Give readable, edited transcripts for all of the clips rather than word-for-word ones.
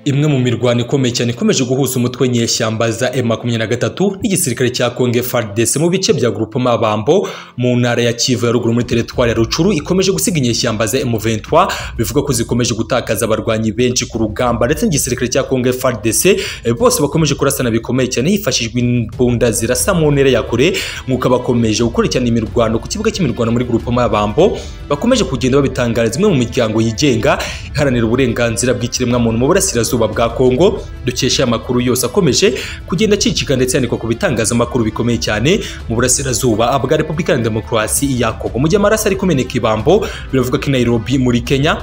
Imwe mu mirwano ikomeye cyane ikomeje guhuza umutwe nyeshyamba za M23 n'igisirikare cya Congo FARDC mu bice bya Groupement Bambo mu ntara ya Kivu ya ruguru muri territoire ya Rucuru ikomeje gusiga inyeshyamba za M23 bivuga ko zikomeje gutakaza abarwanyi benshi ku rugamba ndetse n'igisirikare cya Congo FARDC bose bakomeje kurasana bikomeye cyane hifashishwa imbunda zirasa mu ntera ya kure nk'uko bakomeje gukurikirana imirwano ku kibuga cy'imirwano muri Groupement Bambo bakomeje kugenda babitangariza imwe mu miryango yigenga iharanira uburenganzira bw'ikiremwa muntu mu burasirazuba bwa Kongo dukesha amakuru yose akomeje kugenda cicika ndetse yaniko ku bitangazamakuru bikomeye cyane mu burasirazuba bwa Repubulika ya Demokarasi ya Kongo mu gihe amarasa ari kumeneka ibambo biravuga ko Nairobi muri Kenya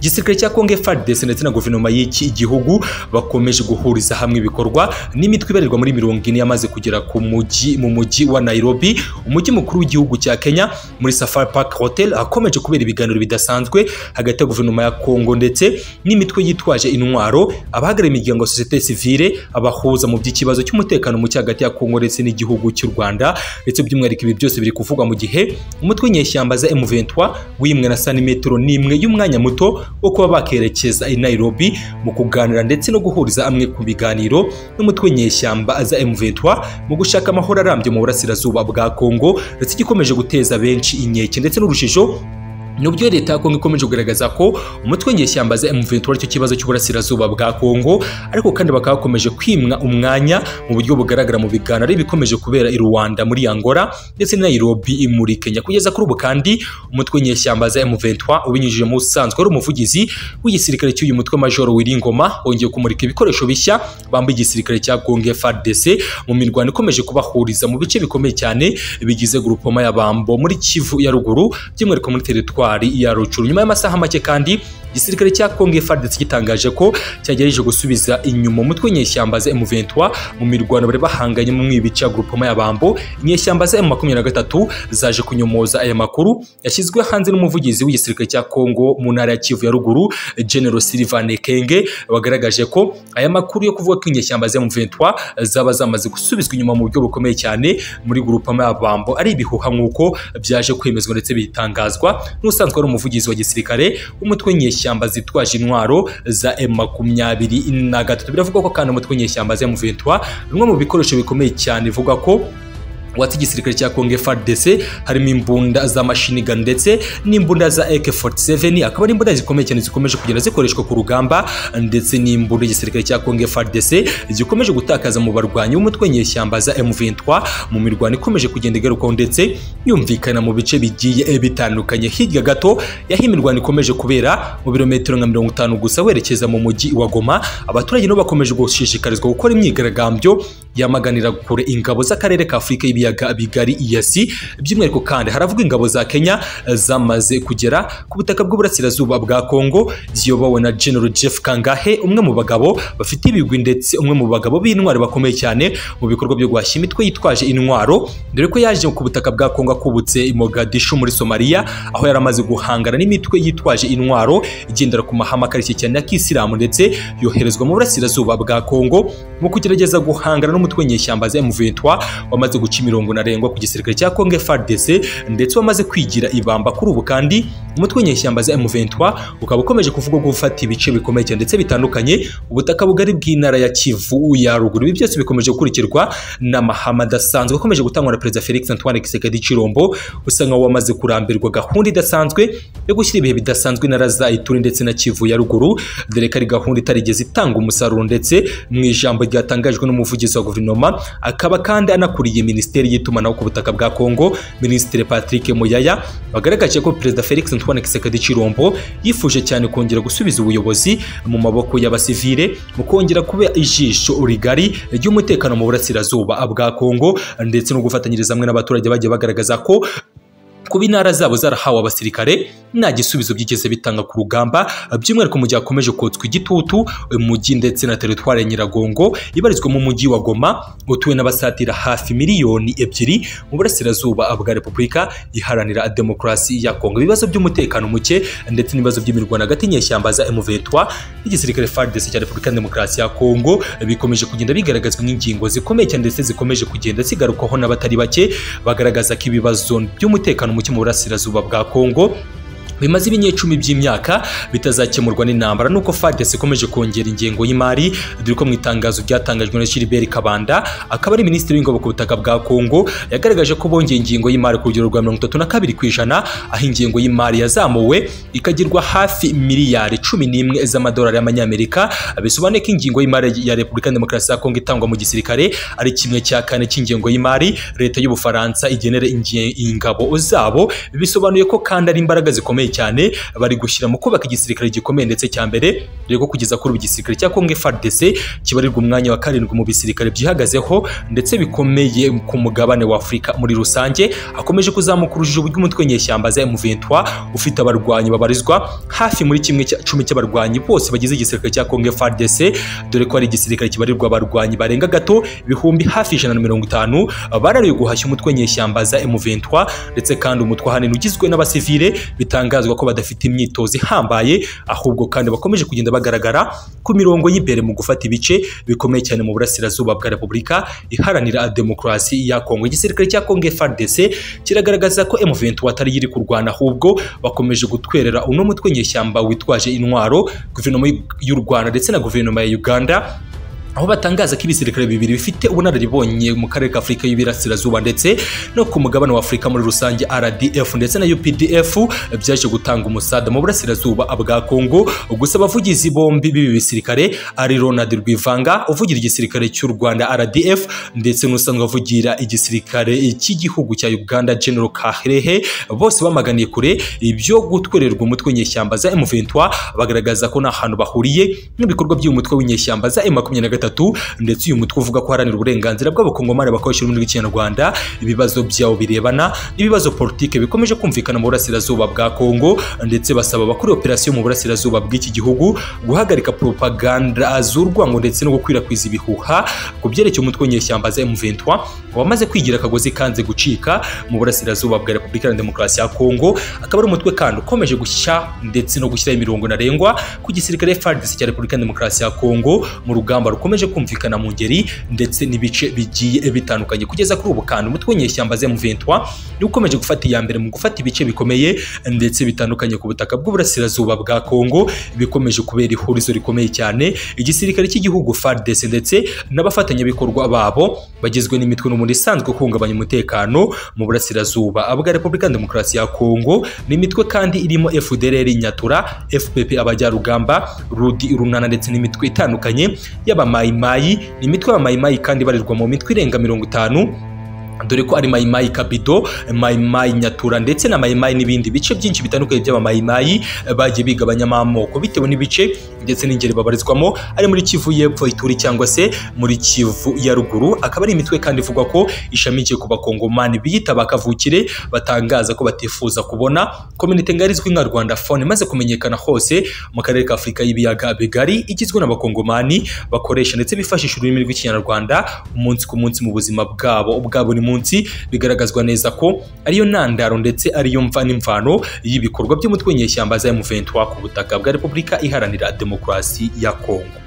igisirikare cya Congo FARDC ndetse na guverinoma y'iki igihugu bakomeje guhuriza hamwe ibikorwa n'imitwe ibarirwa muri 40 yamaze kugera ku mu mujyi wa Nairobi umujyi mukuru w'igihugu cya Kenya muri Safari Park Hotel akomeje kubera ibiganiro bidasanzwe hagati ya guverinoma ya Congo ndetse n'imitwe yitwaje intwaro abahagarariye imiryango ya societe civile abahuza mu by'ikibazo cy'umutekano mu hagati ya Congo ndetse n'igihugu cy'u Rwanda ndetse by'umwihariko ibi byose biri kuvugwa mu gihe umutwe nyeshyamba za M23 wimwe na santimetero n'imwe y'umwanya muto wo kuba bakerekeza i Nairobi mu kuganira ndetse no guhuriza amwe ku biganiro n'umutwe nyeshyamba za M23 mu gushaka amahoro arambye mu burasirazuba bwa Kongo ndetse gikomeje guteza benshi inkeke ndetse n'urujijo nubyo leta ya Kongo ikomeje kugaragaza ko umutwe nyeshyamba za M23 cyo kibazo cy'uburasirazuba bwa Kongo ariko kandi bakakomeje kwimwa umwanya mu buryo bugaragara mu biganiro bikomeje kubera i Rwanda muri Angola ndetse na Nairobi muri Kenya kugeza kuri ubu kandi umutwe nyeshyamba za M23 ubinyujije mu usanzwe ari umuvugizi w'igisirikare cy'uyu mutwe Major Wiringoma wongeye kumurika ibikoresho bishya bambaye igisirikare cya Congo FARDC mu mirwano ikomeje kubahuriza mu bice bikomeye cyane bigize Groupement ya Bambo muri Kivu ya ruguru by'umwihariko muri territoire ya Rucuru nyuma y'amasaha make kandi igisirikare cya Congo FARDC gitangaje ko cyagerageje gusubiza inyuma umutwe nyeshyamba za M23 mu mirwano bari bahanganye mu mwibica Groupement ya Bambo nyeshyamba za M23 zaje kunyomoza aya makuru yashyizwe hanze n'umuvugizi w'igisirikare cya Congo mu ntara ya Kivu ya ruguru General Sylvain Kenge wagaragaje ko aya makuru yo kuvuga ko inyeshyamba za M23 zaba zamaze gusubizwa inyuma mu buryo bukomeye cyane muri Groupement ya Bambo ari ibihuha nk'uko byaje kwemezwa ndetse bitangazwa n'usanzwe ari umuvugizi wa gisirikare umutwe nyeshyamba zitwaje intwaro za M23 biravuga ko kandi umutwe nyeshyamba za M23 rumwe mu bikoresho bikomeye cyane ivuga ko wati igisirikare cya Congo FARDC harimo imbunda za machine gun ndetse n'imbunda za AK47 akaba ari imbunda zikomeye cyane zikomeje kugenda zikoreshwa ku rugamba ndetse n'imbunda igisirikare cya Congo FARDC zikomeje gutakaza mu barwanyi b'umutwe nyeshyamba za M23 mu mirwano ikomeje kugenda igarukaho ndetse yumvikana mu bice bigiye bitandukanye hirya gato yaho imirwano ikomeje kubera mu birometero nka 50 gusa werekeza mu mujyi wa Goma abaturage no bakomeje gushishikarizwa gukora imyigaragambyo yamaganira kure ingabo z'akarere ka Afrika ibiyaga bigari iyasi by'umwihariko kandi haravuga ingabo za Kenya zamaze kugera ku butaka bw'uburasirazuba bwa Kongo ziyobowe na General Jeff Kangahe umwe mu bagabo bafite ibigwi ndetse umwe mu bagabo b'intwari bakomeye cyane mu bikorwa byo guhashya imitwe yitwaje intwaro dore ko yaje ku butaka bwa Kongo akubutse i Mogadishu muri Somalia aho yaramaze guhangana n'imitwe yitwaje intwaro igendera ku mahame akarishye cyane ya Kisilamu ndetse yoherezwa mu burasirazuba bwa Kongo mu kugerageza guhangana n'umutwe nyeshyamba za M23 wamaze guca imirongo narengwa ku gisirikare cya Congo FARDC ndetse wamaze kwigira ibamba kuri ubu kandi umutwe nyeshyamba za M23 ukaba ukomeje kuvuga ko gufata ibice bikomeye cyane ndetse bitandukanye ubutaka bugari bw'intara ya Kivu ya ruguru ibi byose bikomeje gukurikirwa n'amahame adasanzwe akomeje gutangwa na Perezida Felix Antoine Tshisekedi Tshilombo usanga wamaze kurambirwa gahunda idasanzwe yo gushyira ibihe bidasanzwe intara za Ituri ndetse na Kivu ya ruguru dore ko ari gahunda itarigeze itanga umusaruro ndetse mu ijambo ryatangajwe n'umuvugizi wa guverinoma akaba kandi anakuriye Minisiteri y'itumanaho ku butaka bwa Kongo Minisitiri Patrick Muyaya bagaragaje ko Perezida Felix Antoine Tshisekedi Tshilombo yifuje cyane kongera gusubiza ubuyobozi mu maboko y'abasivile mu kongera kuba ijisho rigari ry'umutekano mu burasirazuba bwa Kongo ndetse no gufatanyiriza hamwe n'abaturage bagiye bagaragaza ko kuba intara zabo zarahawe abasirikare nta gisubizo byigeze bitanga ku rugamba by'umwihariko mu gihe akomeje kotswa igitutu umujyi ndetse na territoire ya Nyiragongo ibarizwa mu mujyi wa Goma utuwe n'abasatira hafi miliyoni 2 mu burasirazuba bwa Repubulika iharanira Demokarasi ya Kongo ibibazo by'umutekano muke ndetse n'ibibazo by'imirwano hagati nyeshyamba za M23 n'igisirikare FARDC cya Repubulika ya Demokarasi ya Kongo bikomeje kugenda bigaragazwa n'ingingo zikomeye cyane ndetse zikomeje kugenda zigarukaho n'abatari bake bagaragaza ko ibibazo by'umutekano muke mu burasirazuba bwa Kongo bimaze ibinyecumi by'imyaka bitazakemurwa n'intambara nuko FARDC ikomeje kongera ingengo y'imari dore ko mu itangazo ryatangajwe na Gilbert Kabanda akaba ari minisitiri w'ingabo ku butaka bwa Kongo yagaragaje ko bongeye ingengo y'imari ku rugero rwa 32% aho ingengo y'imari yazamuwe ikagirwa hafi miliyari 11 z'amadolari y'amanyamerika bisobanuye ko ingengo y'imari ya Repubulika Demokarasi ya Kongo itangwa mu gisirikare ari kimwe cya kane cy'ingengo y'imari leta y'Ubufaransa igenera ingabo zabo bisobanuye ko kandi ari imbaraga zikomeye cyane bari gushyira mu kubaka igisirikare gikomeye ndetse cya mbere rego kugeza kuri igisirikare cya Kongo FARDC kibarirwa umwanya wa 7 mu bisirikare byihagazeho ndetse bikomeye ku mugabane wa Afrika muri rusange akomeje kuzamuka urujijo bw'umutwe nyeshyamba za M23 ufite abarwanyi babarizwa hafi muri kimwe cya 10 cy'abarwanyi bose bagize igisirikare cya Kongo FARDC dore ko ari igisirikare kibarirwa abarwanyi barenga gato ibihumbi hafi 150 barariye guhashya umutwe nyeshyamba za M23 ndetse kandi umutwe hanini ugizwe n'abasivile bitangazwa ko badafite imyitozo ihambaye ahubwo kandi bakomeje kugenda bagaragara ku mirongo y'imbere mu gufata ibice bikomeye cyane mu burasirazuba bwa Repubulika iharanira demokarasi ya Kongo. Igisirikare cya Kongo FARDC kiragaragaza ko M23 atari yiri kurwana ahubwo bakomeje gutwerera uno mutwe nyeshyamba witwaje intwaro guverinoma y'u Rwanda ndetse na guverinoma ya Uganda aho batangaza ko ibisirikare bibiri bifite ubunararibonye mu karere ka Afrika y'Ibirasirazuba ndetse no ku mugabane wa Afrika muri rusange RDF ndetse na UPDF byaje gutanga umusada mu burasirazuba bwa Kongo. Gusa abavugizi bombi bibi bisirikare ari Ronald Rwivanga uvugira igisirikare cy'u Rwanda RDF ndetse n'usanzwe avugira igisirikare cy'igihugu cya Uganda General Karehe bose bamaganiye kure ibyo gutwererwa umutwe nyeshyamba za M23 bagaragaza ko nta hantu bahuriye n'ibikorwa by'umutwe w'inyeshyamba za M23 ndetse uyu mutwe uvuga ko haranira uburenganzira bw'abakongomani bakoresha ururimi rw'ikinyarwanda ibibazo byabo birebana n'ibibazo politike bikomeje kumvikana mu burasirazuba bwa Kongo ndetse basaba abakuru operasiyo mu burasirazuba bw'iki gihugu guhagarika propaganda z'urwango ndetse no gukwirakwiza ibihuha ku byerekeye umutwe nyeshyamba za M23 wamaze kwigira akagozi kanze gucika mu burasirazuba bwa Repubulika ya Demokarasi ya Kongo akaba ari umutwe kandi ukomeje gushya ndetse no gushyira imirongo ntarengwa ku gisirikare FARDC cya Repubulika ya Demokarasi ya Kongo mu rugamba rukomeje kumvikana mu ngeri ndetse n'ibice bigiye bitandukanye kugeza kuri ubu kandi umutwe nyeshyamba za M23 ni ukomeje gufata iya mbere mu gufata ibice bikomeye ndetse bitandukanye ku butaka bw'uburasirazuba bwa Kongo bikomeje kubera ihurizo rikomeye cyane igisirikare cy'igihugu FARDC ndetse n'abafatanyabikorwa babo bagizwe n'imitwe n'umundi isanzwe kuhungabanya umutekano mu burasirazuba bwa Repubulika ya Demokarasi ya Kongo n'imitwe kandi irimo FDLR Nyatura FPP abajyarugamba Rudi Runana ndetse n'imitwe itandukanye y'abamayimayi ni imitwe y'abamayimayi kandi barirwa mu mitwe irenga 50 dore ko ari Mayimayi Kabido, Mayimayi Nyatura ndetse na Mayimayi n'ibindi bice byinshi bitandukanye by'abamayimayi bagiye bigabanyamo amoko bitewe n'ibice ndetse n'ingeri babarizwamo ari muri Kivu y'Epfo Ituri cyangwa se muri Kivu ya Ruguru akaba ari imitwe kandi ivugwa ko ishamikiye ku bakongomani biyita bakavukire batangaza ko batifuza kubona community ngarizwi nka Rwanda phone maze kumenyekana hose mu karere ka Afrika y'ibiyaga bigari igizwe n'abakongomani bakoresha ndetse bifashisha ururimi rw'ikinyarwanda umunsi ku munsi mu buzima bwabo buri munsi bigaragazwa neza ko ariyo ntandaro ndetse ariyo mva n'imvano y'ibikorwa by'umutwe nyeshyamba za M23 ku butaka bwa Repubulika iharanira demokarasi ya Kongo.